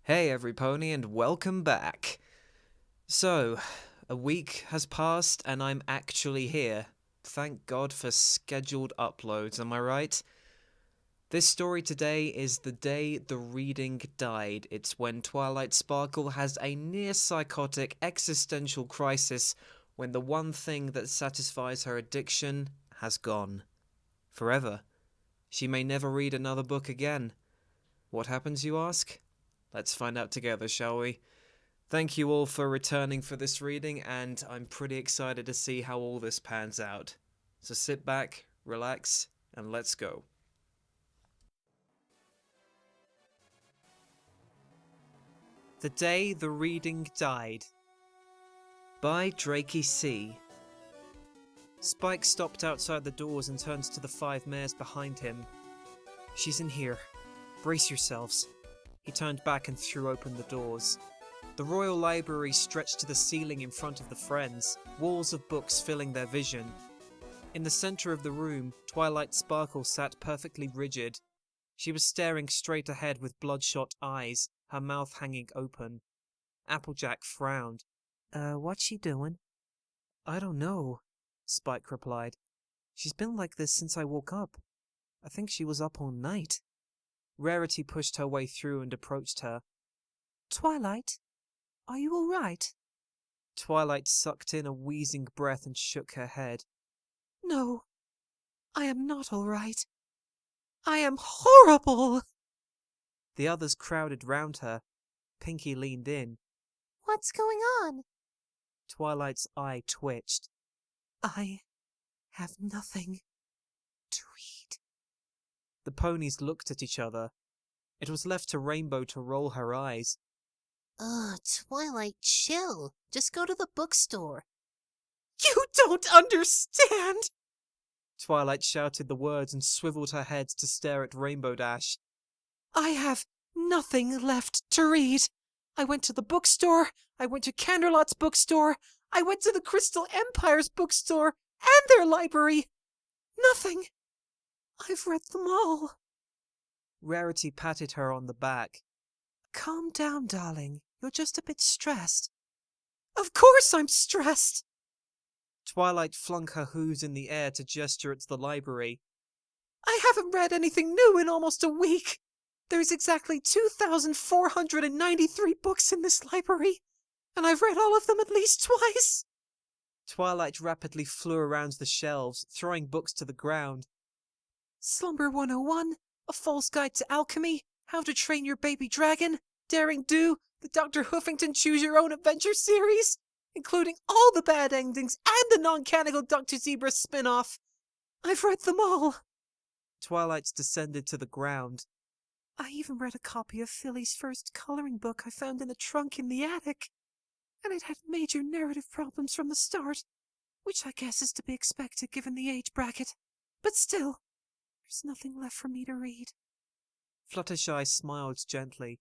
Hey everypony and welcome back. So, a week has passed and I'm actually here. Thank God for scheduled uploads, am I right? This story today is The Day the Reading Died. It's when Twilight Sparkle has a near psychotic existential crisis when the one thing that satisfies her addiction has gone. Forever. She may never read another book again. What happens, you ask? Let's find out together, shall we? Thank you all for returning for this reading, and I'm pretty excited to see how all this pans out. So sit back, relax, and let's go. The Day the Reading Died by DrakeyC. Spike stopped outside the doors and turned to the 5 mares behind him. She's in here. Brace yourselves. He turned back and threw open the doors. The Royal Library stretched to the ceiling in front of the friends, walls of books filling their vision. In the center of the room, Twilight Sparkle sat perfectly rigid. She was staring straight ahead with bloodshot eyes, her mouth hanging open. Applejack frowned. What's she doing? I don't know, Spike replied. She's been like this since I woke up. I think she was up all night. Rarity pushed her way through and approached her. Twilight? Are you all right? Twilight sucked in a wheezing breath and shook her head. No, I am not all right. I am horrible! The others crowded round her. Pinky leaned in. What's going on? Twilight's eye twitched. I have nothing to read. The ponies looked at each other. It was left to Rainbow to roll her eyes. Ugh, Twilight, chill. Just go to the bookstore. You don't understand! Twilight shouted the words and swiveled her head to stare at Rainbow Dash. I have nothing left to read. I went to the bookstore, I went to Canterlot's bookstore, I went to the Crystal Empire's bookstore, and their library. Nothing. I've read them all. Rarity patted her on the back. Calm down, darling. You're just a bit stressed. Of course I'm stressed! Twilight flung her hooves in the air to gesture at the library. I haven't read anything new in almost a week. There's exactly 2,493 books in this library, and I've read all of them at least twice. Twilight rapidly flew around the shelves, throwing books to the ground. Slumber 101, A False Guide to Alchemy, How to Train Your Baby Dragon, Daring Do, the Dr. Hoofington Choose Your Own Adventure series, including all the bad endings and the non-canonical Dr. Zebra spin-off. I've read them all. Twilight descended to the ground. I even read a copy of Philly's first coloring book I found in the trunk in the attic. And it had major narrative problems from the start, which I guess is to be expected given the age bracket. But still, there's nothing left for me to read. Fluttershy smiled gently.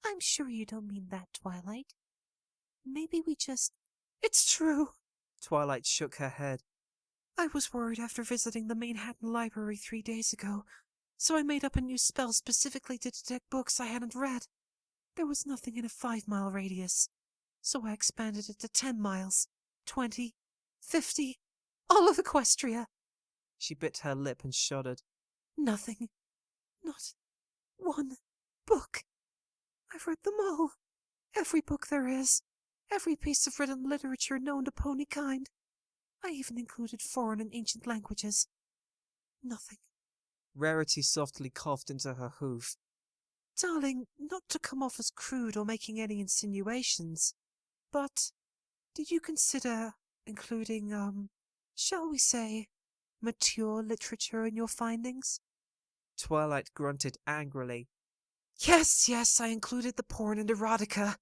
I'm sure you don't mean that, Twilight. Maybe we just... It's true. Twilight shook her head. I was worried after visiting the Manhattan Library 3 days ago, so I made up a new spell specifically to detect books I hadn't read. There was nothing in a 5-mile radius, so I expanded it to 10 miles, 20, 50, all of Equestria. She bit her lip and shuddered. Nothing. Not one book. I've read them all. Every book there is. Every piece of written literature known to pony kind. I even included foreign and ancient languages. Nothing. Rarity softly coughed into her hoof. Darling, not to come off as crude or making any insinuations, but did you consider including, shall we say, mature literature in your findings? Twilight grunted angrily. Yes, I included the porn and erotica.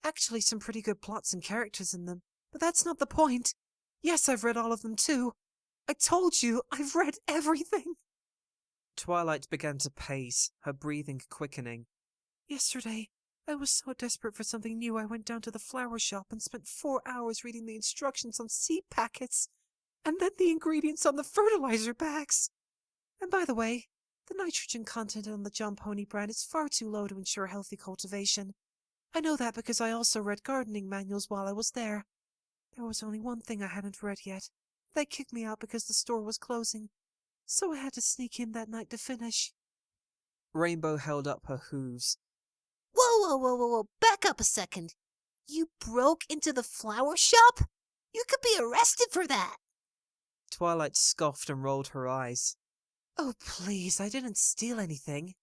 Actually, some pretty good plots and characters in them, but that's not the point. Yes, I've read all of them too. I told you, I've read everything. Twilight began to pace, her breathing quickening. Yesterday, I was so desperate for something new I went down to the flower shop and spent 4 hours reading the instructions on seed packets, and then the ingredients on the fertilizer bags. And by the way, The nitrogen content on the John Pony brand is far too low to ensure healthy cultivation. I know that because I also read gardening manuals while I was there. There was only one thing I hadn't read yet. They kicked me out because the store was closing, so I had to sneak in that night to finish. Rainbow held up her hooves. Whoa, back up a second. You broke into the flower shop? You could be arrested for that. Twilight scoffed and rolled her eyes. Oh, please, I didn't steal anything.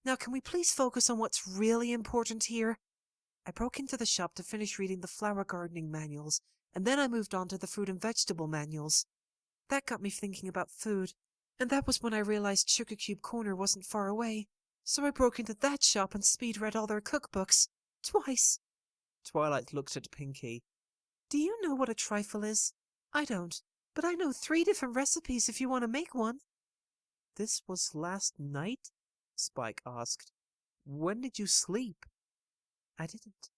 Now can we please focus on what's really important here? I broke into the shop to finish reading the flower gardening manuals, and then I moved on to the fruit and vegetable manuals. That got me thinking about food, and that was when I realized Sugar Cube Corner wasn't far away, so I broke into that shop and speed read all their cookbooks. Twice. Twilight looked at Pinkie. Do you know what a trifle is? I don't, but I know 3 different recipes if you want to make one. This was last night? Spike asked. When did you sleep? I didn't.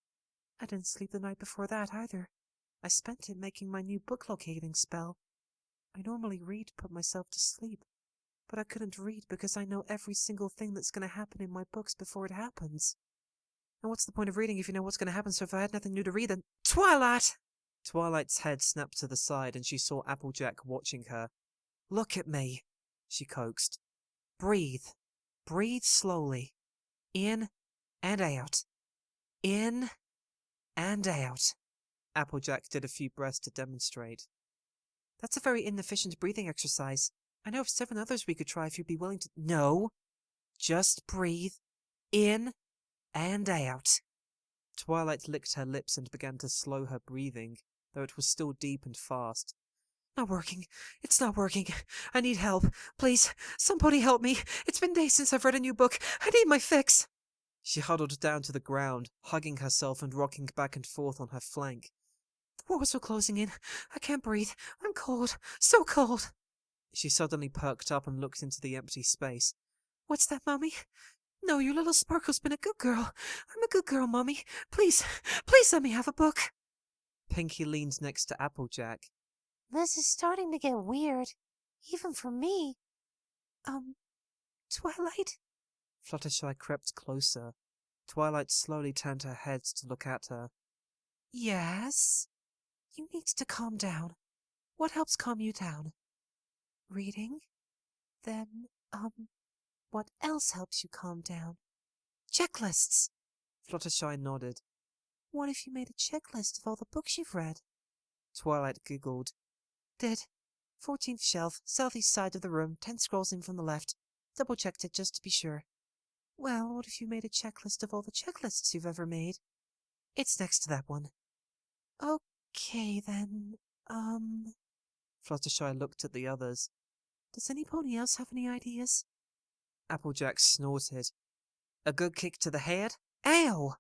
I didn't sleep the night before that either. I spent it making my new book locating spell. I normally read to put myself to sleep, but I couldn't read because I know every single thing that's going to happen in my books before it happens. And what's the point of reading if you know what's going to happen, so if I had nothing new to read, then— Twilight! Twilight's head snapped to the side and she saw Applejack watching her. Look at me, she coaxed. Breathe. Breathe slowly. In and out. In and out. Applejack did a few breaths to demonstrate. That's a very inefficient breathing exercise. I know of 7 others we could try if you'd be willing to— No. Just breathe. In and out. Twilight licked her lips and began to slow her breathing, though it was still deep and fast. Not working. It's not working. I need help. Please, somebody help me. It's been days since I've read a new book. I need my fix. She huddled down to the ground, hugging herself and rocking back and forth on her flank. The walls are closing in. I can't breathe. I'm cold. So cold. She suddenly perked up and looked into the empty space. What's that, Mummy? No, your little Sparkle's been a good girl. I'm a good girl, Mummy. Please, please let me have a book. Pinkie leaned next to Applejack. This is starting to get weird, even for me. Twilight? Fluttershy crept closer. Twilight slowly turned her head to look at her. Yes? You need to calm down. What helps calm you down? Reading? Then, what else helps you calm down? Checklists! Fluttershy nodded. What if you made a checklist of all the books you've read? Twilight giggled. Did. 14th shelf, southeast side of the room, 10 scrolls in from the left. Double-checked it just to be sure. Well, what if you made a checklist of all the checklists you've ever made? It's next to that one. Okay, then, Fluttershy looked at the others. Does anybody else have any ideas? Applejack snorted. A good kick to the head? Ow!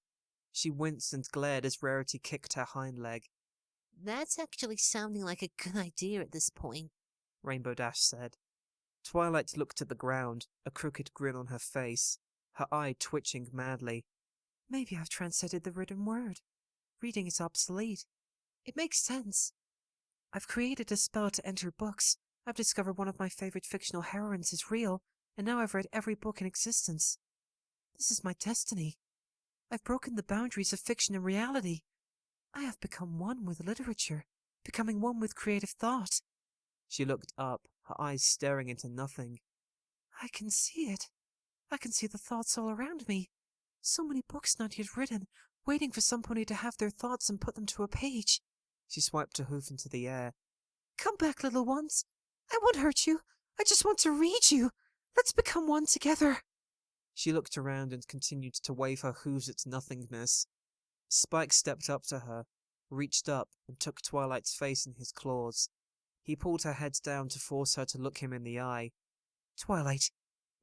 She winced and glared as Rarity kicked her hind leg. That's actually sounding like a good idea at this point, Rainbow Dash said. Twilight looked at the ground, a crooked grin on her face, her eye twitching madly. Maybe I've translated the written word. Reading is obsolete. It makes sense. I've created a spell to enter books. I've discovered one of my favorite fictional heroines is real, and now I've read every book in existence. This is my destiny. I've broken the boundaries of fiction and reality. I have become one with literature, becoming one with creative thought. She looked up, her eyes staring into nothing. I can see it. I can see the thoughts all around me. So many books not yet written, waiting for somebody to have their thoughts and put them to a page. She swiped her hoof into the air. Come back, little ones. I won't hurt you. I just want to read you. Let's become one together. She looked around and continued to wave her hooves at nothingness. Spike stepped up to her, reached up and took Twilight's face in his claws. He pulled her head down to force her to look him in the eye. Twilight,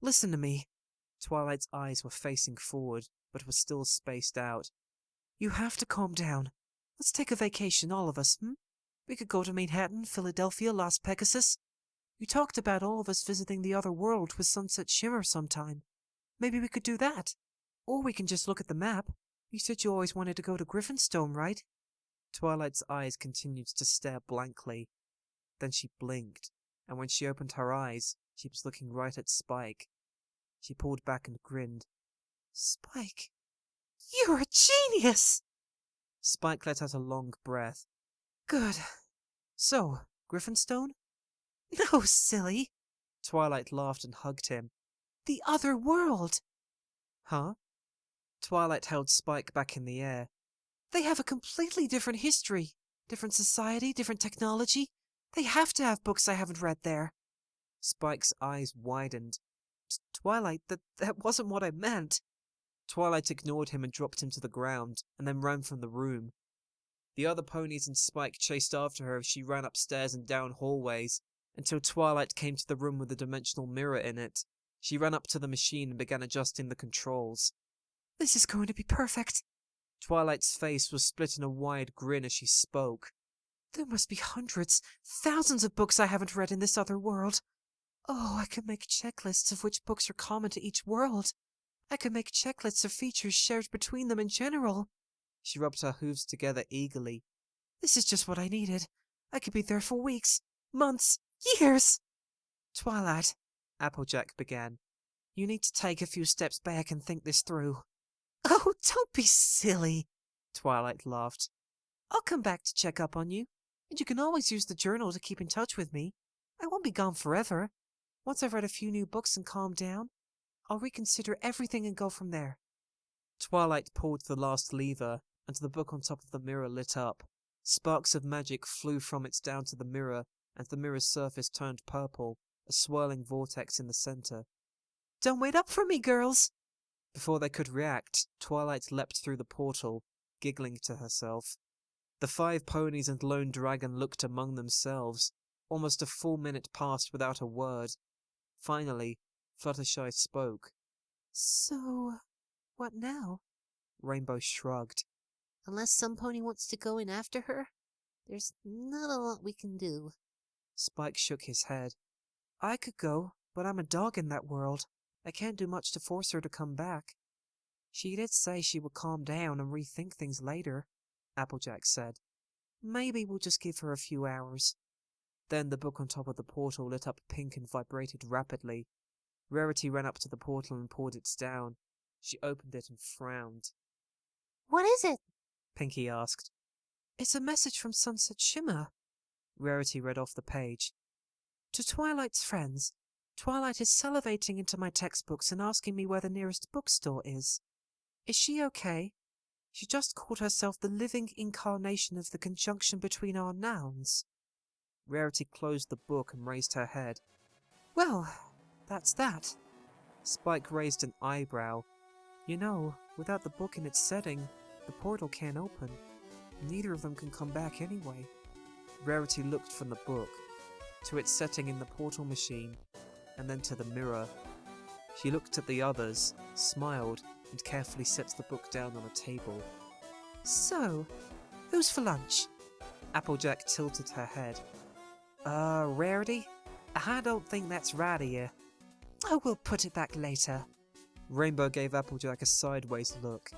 listen to me. Twilight's eyes were facing forward, but were still spaced out. You have to calm down. Let's take a vacation, all of us, We could go to Manhattan, Philadelphia, Las Pegasus. You talked about all of us visiting the other world with Sunset Shimmer sometime. Maybe we could do that. Or we can just look at the map. You said you always wanted to go to Griffinstone, right? Twilight's eyes continued to stare blankly. Then she blinked, and when she opened her eyes, she was looking right at Spike. She pulled back and grinned. Spike, you're a genius! Spike let out a long breath. Good. So, Griffinstone? No, silly. Twilight laughed and hugged him. The other world. Huh? Twilight held Spike back in the air. They have a completely different history, different society, different technology. They have to have books I haven't read there. Spike's eyes widened. Twilight, that wasn't what I meant. Twilight ignored him and dropped him to the ground, and then ran from the room. The other ponies and Spike chased after her as she ran upstairs and down hallways, until Twilight came to the room with the dimensional mirror in it. She ran up to the machine and began adjusting the controls. This is going to be perfect. Twilight's face was split in a wide grin as she spoke. There must be hundreds, thousands of books I haven't read in this other world. Oh, I could make checklists of which books are common to each world. I could make checklists of features shared between them in general. She rubbed her hooves together eagerly. This is just what I needed. I could be there for weeks, months, years. Twilight, Applejack began. You need to take a few steps back and think this through. Oh, don't be silly, Twilight laughed. I'll come back to check up on you, and you can always use the journal to keep in touch with me. I won't be gone forever. Once I've read a few new books and calmed down, I'll reconsider everything and go from there. Twilight pulled the last lever, and the book on top of the mirror lit up. Sparks of magic flew from it down to the mirror, and the mirror's surface turned purple, a swirling vortex in the center. Don't wait up for me, girls! Before they could react, Twilight leapt through the portal, giggling to herself. The 5 ponies and Lone Dragon looked among themselves. Almost a full minute passed without a word. Finally, Fluttershy spoke. So, what now? Rainbow shrugged. Unless some pony wants to go in after her, there's not a lot we can do. Spike shook his head. I could go, but I'm a dog in that world. I can't do much to force her to come back. She did say she would calm down and rethink things later, Applejack said. Maybe we'll just give her a few hours. Then the book on top of the portal lit up pink and vibrated rapidly. Rarity ran up to the portal and pulled it down. She opened it and frowned. What is it? Pinky asked. It's a message from Sunset Shimmer. Rarity read off the page. To Twilight's friends, Twilight is salivating into my textbooks and asking me where the nearest bookstore is. Is she okay? She just called herself the living incarnation of the conjunction between our nouns. Rarity closed the book and raised her head. Well, that's that. Spike raised an eyebrow. You know, without the book in its setting, the portal can't open. Neither of them can come back anyway. Rarity looked from the book, to its setting in the portal machine, and then to the mirror. She looked at the others, smiled, and carefully set the book down on a table. So, who's for lunch? Applejack tilted her head. Rarity? I don't think that's right of you. I will put it back later. Rainbow gave Applejack a sideways look.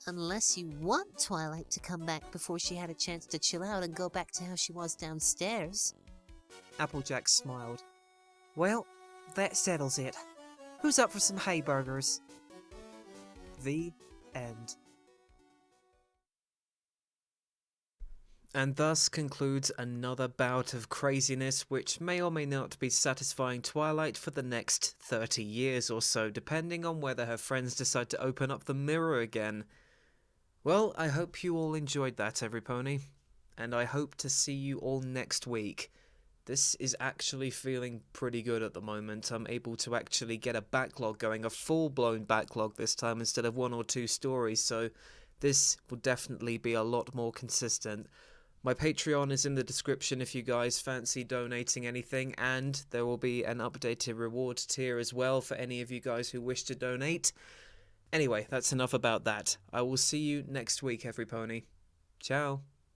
Unless you want Twilight to come back before she had a chance to chill out and go back to how she was downstairs. Applejack smiled. Well, that settles it. Who's up for some hay burgers? The end. And thus concludes another bout of craziness which may or may not be satisfying Twilight for the next 30 years or so, depending on whether her friends decide to open up the mirror again. Well, I hope you all enjoyed that, every pony, and I hope to see you all next week. This is actually feeling pretty good at the moment. I'm able to actually get a backlog going, a full-blown backlog this time instead of 1 or 2 stories, so this will definitely be a lot more consistent. My Patreon is in the description if you guys fancy donating anything, and there will be an updated reward tier as well for any of you guys who wish to donate. Anyway, that's enough about that. I will see you next week, every pony. Ciao.